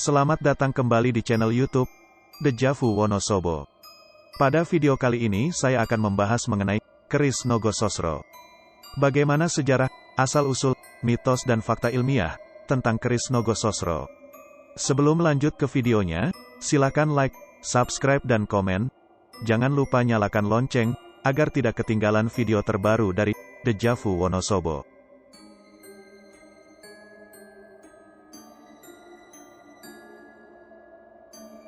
Selamat datang kembali di channel YouTube Dejavu Wonosobo. Pada video kali ini saya akan membahas mengenai keris Nogososro. Bagaimana sejarah, asal-usul, mitos dan fakta ilmiah tentang keris Nogososro. Sebelum lanjut ke videonya, silakan like, subscribe dan komen. Jangan lupa nyalakan lonceng agar tidak ketinggalan video terbaru dari Dejavu Wonosobo.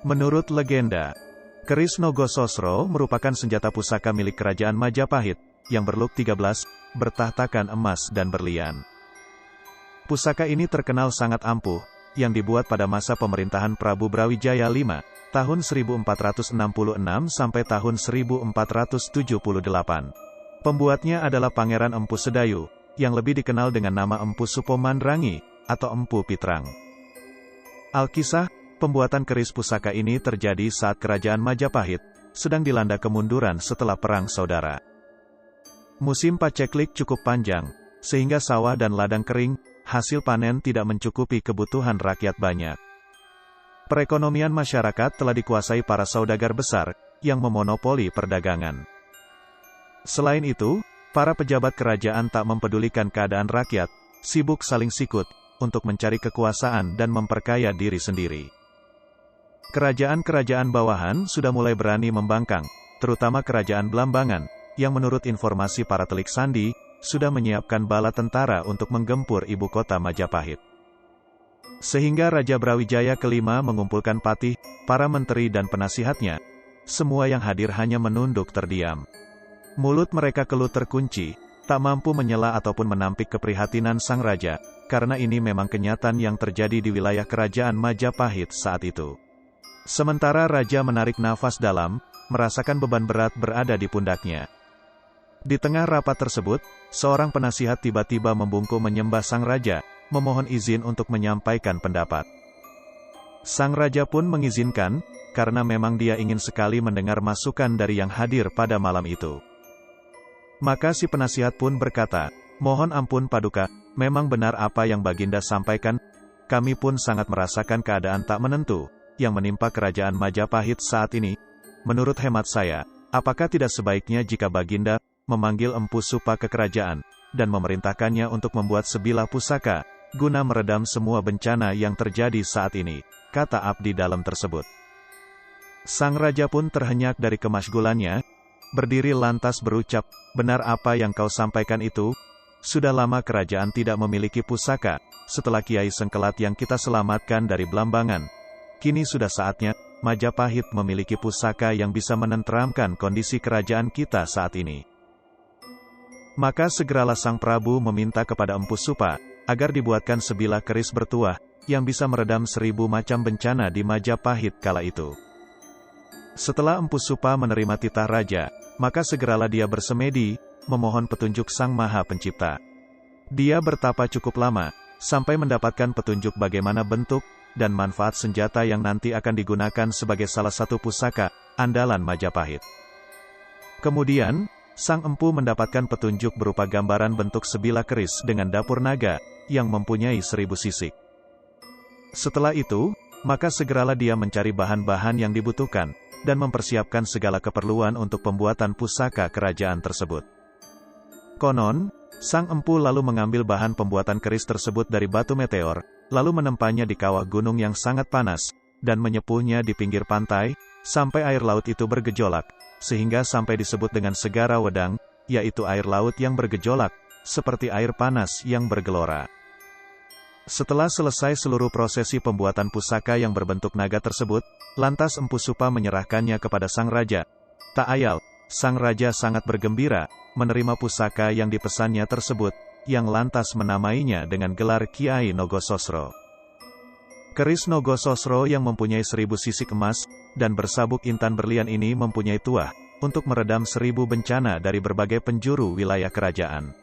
Menurut legenda, keris Nogososro merupakan senjata pusaka milik kerajaan Majapahit, yang berlook 13, bertahtakan emas dan berlian. Pusaka ini terkenal sangat ampuh, yang dibuat pada masa pemerintahan Prabu Brawijaya V, tahun 1466 sampai tahun 1478. Pembuatnya adalah Pangeran Empu Sedayu, yang lebih dikenal dengan nama Empu Supomandrangi, atau Empu Pitrang. Alkisah, pembuatan keris pusaka ini terjadi saat kerajaan Majapahit sedang dilanda kemunduran setelah Perang Saudara. Musim paceklik cukup panjang, sehingga sawah dan ladang kering, hasil panen tidak mencukupi kebutuhan rakyat banyak. Perekonomian masyarakat telah dikuasai para saudagar besar, yang memonopoli perdagangan. Selain itu, para pejabat kerajaan tak mempedulikan keadaan rakyat, sibuk saling sikut, untuk mencari kekuasaan dan memperkaya diri sendiri. Kerajaan-kerajaan bawahan sudah mulai berani membangkang, terutama kerajaan Blambangan, yang menurut informasi para telik sandi, sudah menyiapkan bala tentara untuk menggempur ibu kota Majapahit. Sehingga Raja Brawijaya kelima mengumpulkan patih, para menteri dan penasihatnya, semua yang hadir hanya menunduk terdiam. Mulut mereka kelut terkunci, tak mampu menyela ataupun menampik keprihatinan sang raja, karena ini memang kenyataan yang terjadi di wilayah kerajaan Majapahit saat itu. Sementara raja menarik nafas dalam, merasakan beban berat berada di pundaknya. Di tengah rapat tersebut, seorang penasihat tiba-tiba membungkuk menyembah sang raja, memohon izin untuk menyampaikan pendapat. Sang raja pun mengizinkan, karena memang dia ingin sekali mendengar masukan dari yang hadir pada malam itu. Maka si penasihat pun berkata, "Mohon ampun Paduka, memang benar apa yang Baginda sampaikan, kami pun sangat merasakan keadaan tak menentu yang menimpa kerajaan Majapahit saat ini. Menurut hemat saya, apakah tidak sebaiknya jika Baginda memanggil Empu Supa ke kerajaan, dan memerintahkannya untuk membuat sebilah pusaka, guna meredam semua bencana yang terjadi saat ini," kata abdi dalam tersebut. Sang raja pun terhenyak dari kemasygulannya, berdiri lantas berucap, "Benar apa yang kau sampaikan itu? Sudah lama kerajaan tidak memiliki pusaka, setelah Kiai Sengkelat yang kita selamatkan dari Blambangan. Kini sudah saatnya, Majapahit memiliki pusaka yang bisa menenteramkan kondisi kerajaan kita saat ini." Maka segeralah sang Prabu meminta kepada Empu Supa, agar dibuatkan sebilah keris bertuah, yang bisa meredam 1000 macam bencana di Majapahit kala itu. Setelah Empu Supa menerima titah raja, maka segeralah dia bersemedi, memohon petunjuk Sang Maha Pencipta. Dia bertapa cukup lama, sampai mendapatkan petunjuk bagaimana bentuk dan manfaat senjata yang nanti akan digunakan sebagai salah satu pusaka andalan Majapahit. Kemudian, sang empu mendapatkan petunjuk berupa gambaran bentuk sebilah keris dengan dapur naga, yang mempunyai 1000 sisik. Setelah itu, maka segeralah dia mencari bahan-bahan yang dibutuhkan, dan mempersiapkan segala keperluan untuk pembuatan pusaka kerajaan tersebut. Konon, sang empu lalu mengambil bahan pembuatan keris tersebut dari batu meteor, lalu menempanya di kawah gunung yang sangat panas, dan menyepuhnya di pinggir pantai, sampai air laut itu bergejolak, sehingga sampai disebut dengan Segara Wedang, yaitu air laut yang bergejolak, seperti air panas yang bergelora. Setelah selesai seluruh prosesi pembuatan pusaka yang berbentuk naga tersebut, lantas Empu Supa menyerahkannya kepada sang raja. Tak ayal, sang raja sangat bergembira, menerima pusaka yang dipesannya tersebut, yang lantas menamainya dengan gelar Kiai Nogososro. Keris Nogososro yang mempunyai 1000 sisik emas, dan bersabuk intan berlian ini mempunyai tuah, untuk meredam 1000 bencana dari berbagai penjuru wilayah kerajaan.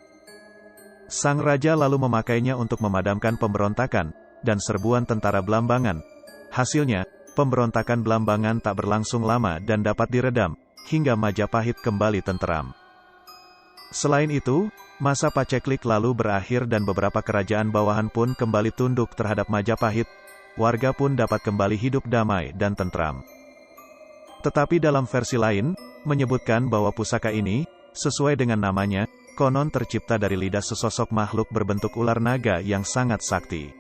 Sang raja lalu memakainya untuk memadamkan pemberontakan, dan serbuan tentara Blambangan. Hasilnya, pemberontakan Blambangan tak berlangsung lama dan dapat diredam, hingga Majapahit kembali tenteram. Selain itu, masa paceklik lalu berakhir dan beberapa kerajaan bawahan pun kembali tunduk terhadap Majapahit, warga pun dapat kembali hidup damai dan tentram. Tetapi dalam versi lain, menyebutkan bahwa pusaka ini, sesuai dengan namanya, konon tercipta dari lidah sesosok makhluk berbentuk ular naga yang sangat sakti.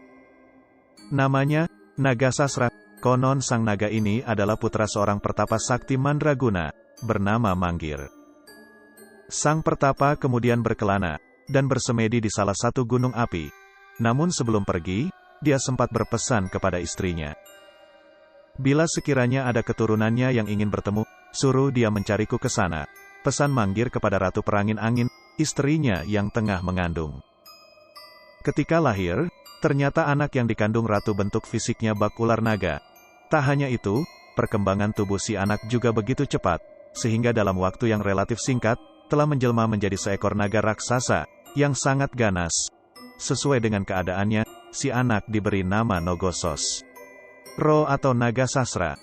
Namanya, Nagasasra. Konon sang naga ini adalah putra seorang pertapa sakti mandraguna, bernama Manggir. Sang pertapa kemudian berkelana, dan bersemedi di salah satu gunung api. Namun sebelum pergi, dia sempat berpesan kepada istrinya. Bila sekiranya ada keturunannya yang ingin bertemu, suruh dia mencariku ke sana. Pesan Manggir kepada Ratu Perangin Angin, istrinya yang tengah mengandung. Ketika lahir, ternyata anak yang dikandung ratu bentuk fisiknya bak ular naga. Tak hanya itu, perkembangan tubuh si anak juga begitu cepat, sehingga dalam waktu yang relatif singkat, telah menjelma menjadi seekor naga raksasa, yang sangat ganas. Sesuai dengan keadaannya, si anak diberi nama Nogosos Ro atau Nagasasra.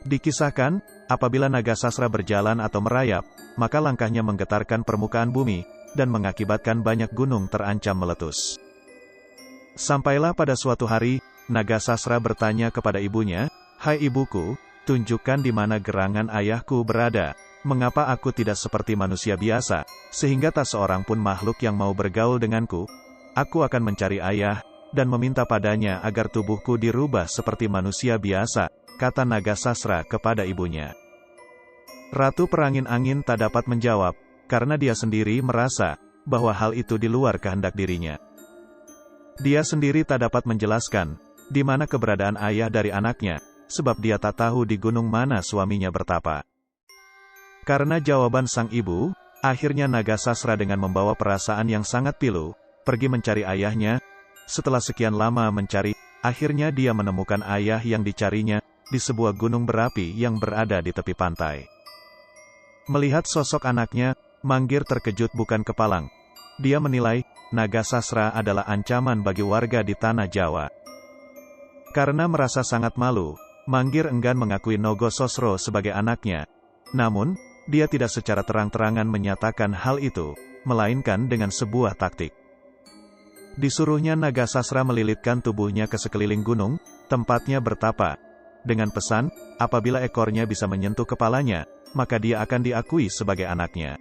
Dikisahkan, apabila Nagasasra berjalan atau merayap, maka langkahnya menggetarkan permukaan bumi, dan mengakibatkan banyak gunung terancam meletus. Sampailah pada suatu hari, Nagasasra bertanya kepada ibunya, "Hai ibuku, tunjukkan di mana gerangan ayahku berada. Mengapa aku tidak seperti manusia biasa, sehingga tak seorang pun makhluk yang mau bergaul denganku? Aku akan mencari ayah, dan meminta padanya agar tubuhku dirubah seperti manusia biasa," kata Nagasasra kepada ibunya. Ratu Perangin Angin tak dapat menjawab, karena dia sendiri merasa bahwa hal itu di luar kehendak dirinya. Dia sendiri tak dapat menjelaskan di mana keberadaan ayah dari anaknya, sebab dia tak tahu di gunung mana suaminya bertapa. Karena jawaban sang ibu, akhirnya Nagasasra dengan membawa perasaan yang sangat pilu, pergi mencari ayahnya. Setelah sekian lama mencari, akhirnya dia menemukan ayah yang dicarinya, di sebuah gunung berapi yang berada di tepi pantai. Melihat sosok anaknya, Manggir terkejut bukan kepalang. Dia menilai, Nagasasra adalah ancaman bagi warga di tanah Jawa. Karena merasa sangat malu, Manggir enggan mengakui Nogosos Ro sebagai anaknya. Namun, dia tidak secara terang-terangan menyatakan hal itu, melainkan dengan sebuah taktik. Disuruhnya Nagasasra melilitkan tubuhnya ke sekeliling gunung, tempatnya bertapa. Dengan pesan, apabila ekornya bisa menyentuh kepalanya, maka dia akan diakui sebagai anaknya.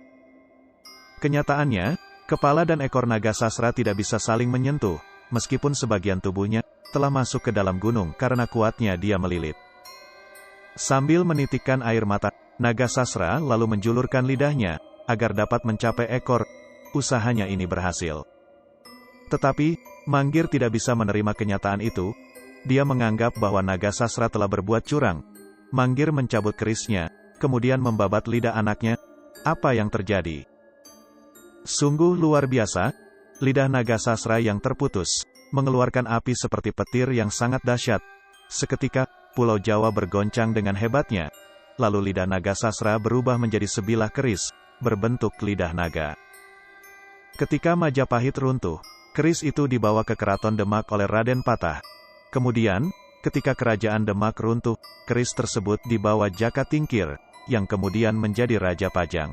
Kenyataannya, kepala dan ekor Nagasasra tidak bisa saling menyentuh, meskipun sebagian tubuhnya telah masuk ke dalam gunung karena kuatnya dia melilit. Sambil menitikkan air mata, Nagasasra lalu menjulurkan lidahnya, agar dapat mencapai ekor. Usahanya ini berhasil. Tetapi, Manggir tidak bisa menerima kenyataan itu. Dia menganggap bahwa Nagasasra telah berbuat curang. Manggir mencabut kerisnya, kemudian membabat lidah anaknya. Apa yang terjadi? Sungguh luar biasa, lidah Nagasasra yang terputus mengeluarkan api seperti petir yang sangat dahsyat. Seketika, Pulau Jawa bergoncang dengan hebatnya. Lalu lidah Nagasasra berubah menjadi sebilah keris, berbentuk lidah naga. Ketika Majapahit runtuh, keris itu dibawa ke Keraton Demak oleh Raden Patah. Kemudian, ketika kerajaan Demak runtuh, keris tersebut dibawa Jaka Tingkir, yang kemudian menjadi Raja Pajang.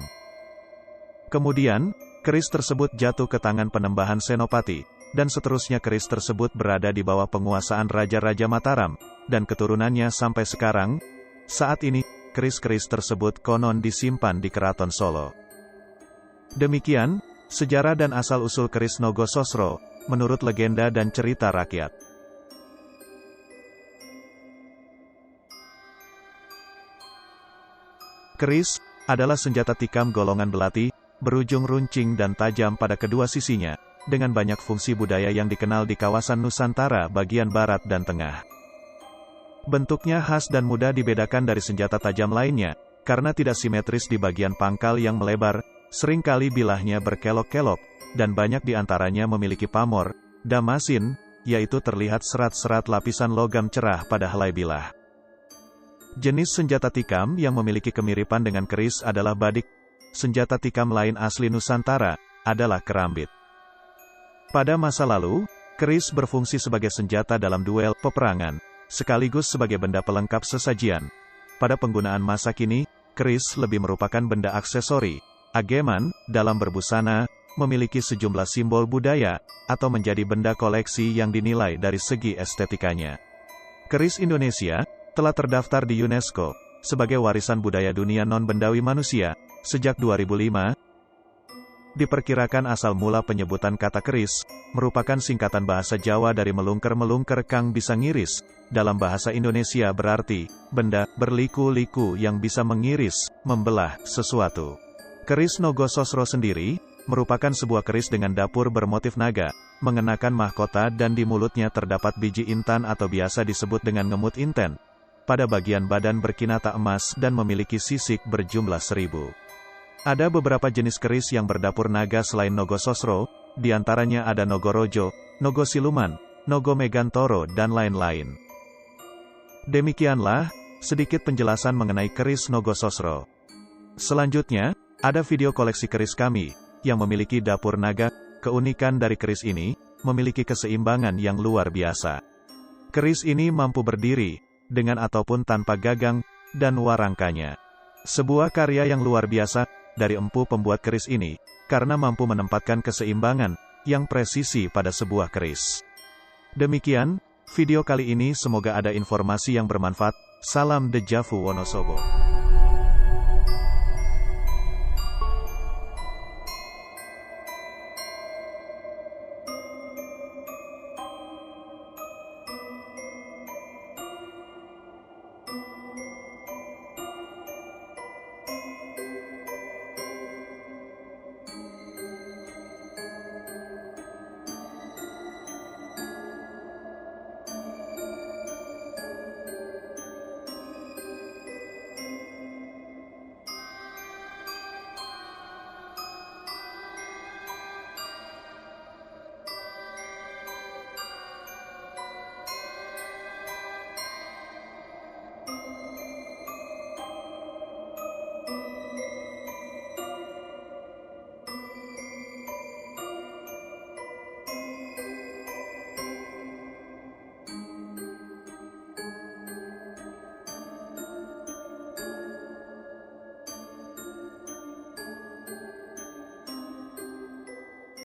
Kemudian, keris tersebut jatuh ke tangan Penembahan Senopati, dan seterusnya keris tersebut berada di bawah penguasaan Raja-Raja Mataram, dan keturunannya sampai sekarang. Saat ini, keris-keris tersebut konon disimpan di Keraton Solo. Demikian, sejarah dan asal-usul keris Nogosos Ro, menurut legenda dan cerita rakyat. Keris adalah senjata tikam golongan belati, berujung runcing dan tajam pada kedua sisinya, dengan banyak fungsi budaya yang dikenal di kawasan Nusantara bagian barat dan tengah. Bentuknya khas dan mudah dibedakan dari senjata tajam lainnya, karena tidak simetris di bagian pangkal yang melebar, seringkali bilahnya berkelok-kelok, dan banyak di antaranya memiliki pamor, damasin, yaitu terlihat serat-serat lapisan logam cerah pada helai bilah. Jenis senjata tikam yang memiliki kemiripan dengan keris adalah badik. Senjata tikam lain asli Nusantara adalah kerambit. Pada masa lalu, keris berfungsi sebagai senjata dalam duel peperangan, sekaligus sebagai benda pelengkap sesajian. Pada penggunaan masa kini, keris lebih merupakan benda aksesori, ageman, dalam berbusana, memiliki sejumlah simbol budaya, atau menjadi benda koleksi yang dinilai dari segi estetikanya. Keris Indonesia telah terdaftar di UNESCO sebagai warisan budaya dunia non-bendawi manusia sejak 2005. Diperkirakan asal mula penyebutan kata keris merupakan singkatan bahasa Jawa dari melungker-melungker kang bisa ngiris. Dalam bahasa Indonesia berarti benda berliku-liku yang bisa mengiris, membelah sesuatu. Keris Nogososro sendiri merupakan sebuah keris dengan dapur bermotif naga, mengenakan mahkota dan di mulutnya terdapat biji intan atau biasa disebut dengan ngemut inten. Pada bagian badan berkinata emas dan memiliki sisik berjumlah 1000. Ada beberapa jenis keris yang berdapur naga selain Nogososro, diantaranya ada Nogorojo, Nogosiluman, Nogomegantoro dan lain-lain. Demikianlah sedikit penjelasan mengenai keris Nogososro. Selanjutnya, ada video koleksi keris kami yang memiliki dapur naga. Keunikan dari keris ini memiliki keseimbangan yang luar biasa. Keris ini mampu berdiri dengan ataupun tanpa gagang dan warangkanya. Sebuah karya yang luar biasa dari empu pembuat keris ini karena mampu menempatkan keseimbangan yang presisi pada sebuah keris. Demikian video kali ini, semoga ada informasi yang bermanfaat. Salam Dejavu Wonosobo.